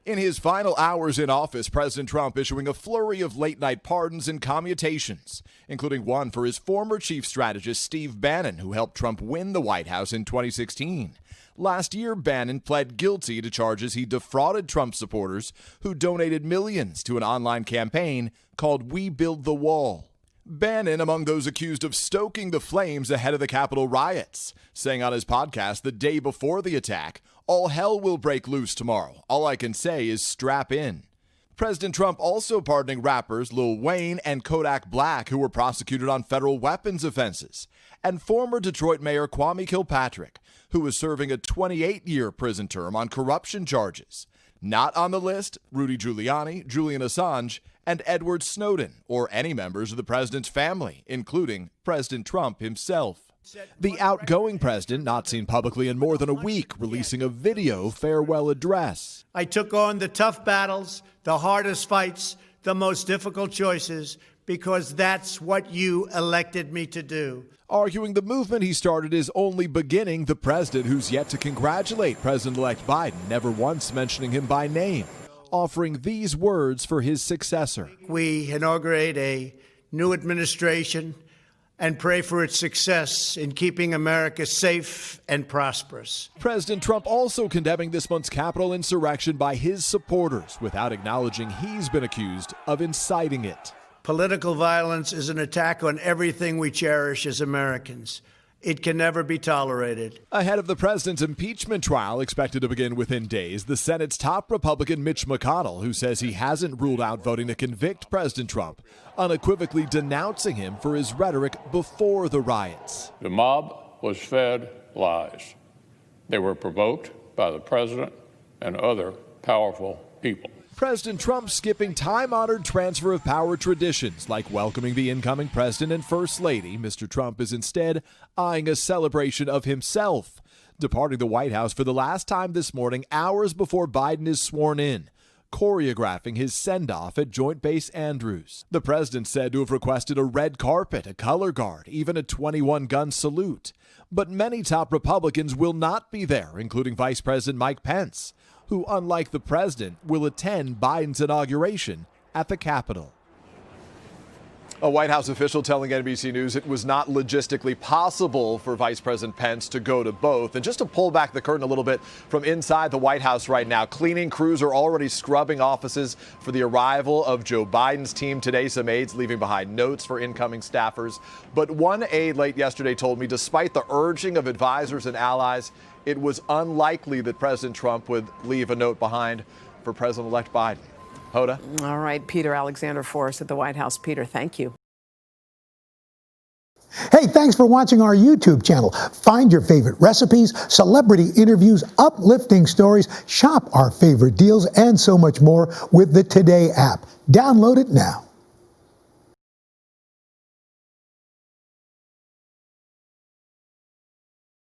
In his final hours in office, President Trump issuing a flurry of late-night pardons and commutations, including one for his former chief strategist, Steve Bannon, who helped Trump win the White House in 2016. Last year, Bannon pled guilty to charges he defrauded Trump supporters who donated millions to an online campaign called We Build the Wall. Bannon among those accused of stoking the flames ahead of the Capitol riots, saying on his podcast the day before the attack, "All hell will break loose tomorrow. All I can say is strap in." President Trump also pardoning rappers Lil Wayne and Kodak Black, who were prosecuted on federal weapons offenses, and former Detroit Mayor Kwame Kilpatrick, who was serving a 28-year prison term on corruption charges. Not on the list, Rudy Giuliani, Julian Assange, and Edward Snowden, or any members of the president's family, including President Trump himself. The outgoing president, not seen publicly in more than a week, releasing a video farewell address. I took on the tough battles, the hardest fights, the most difficult choices, because that's what you elected me to do. Arguing the movement he started is only beginning, the president, who's yet to congratulate President-elect Biden, never once mentioning him by name, offering these words for his successor. We inaugurate a new administration and pray for its success in keeping America safe and prosperous. President Trump also condemning this month's Capitol insurrection by his supporters without acknowledging he's been accused of inciting it. Political violence is an attack on everything we cherish as Americans. It can never be tolerated. Ahead of the president's impeachment trial expected to begin within days, the Senate's top Republican Mitch McConnell, who says he hasn't ruled out voting to convict President Trump, unequivocally denouncing him for his rhetoric before the riots. The mob was fed lies. They were provoked by the president and other powerful people. President Trump skipping time-honored transfer of power traditions like welcoming the incoming president and first lady. Mr. Trump is instead eyeing a celebration of himself, departing the White House for the last time this morning, hours before Biden is sworn in, choreographing his send-off at Joint Base Andrews. The president said to have requested a red carpet, a color guard, even a 21-gun salute. But many top Republicans will not be there, including Vice President Mike Pence, who, unlike the president, will attend Biden's inauguration at the Capitol. A White House official telling NBC News it was not logistically possible for Vice President Pence to go to both. And just to pull back the curtain a little bit from inside the White House right now, cleaning crews are already scrubbing offices for the arrival of Joe Biden's team today. Some aides leaving behind notes for incoming staffers. But one aide late yesterday told me, despite the urging of advisors and allies, it was unlikely that President Trump would leave a note behind for President-elect Biden. Hoda? All right, Peter Alexander for us at the White House. Peter, thank you. Hey, thanks for watching our YouTube channel. Find your favorite recipes, celebrity interviews, uplifting stories, shop our favorite deals, and so much more with the Today app. Download it now.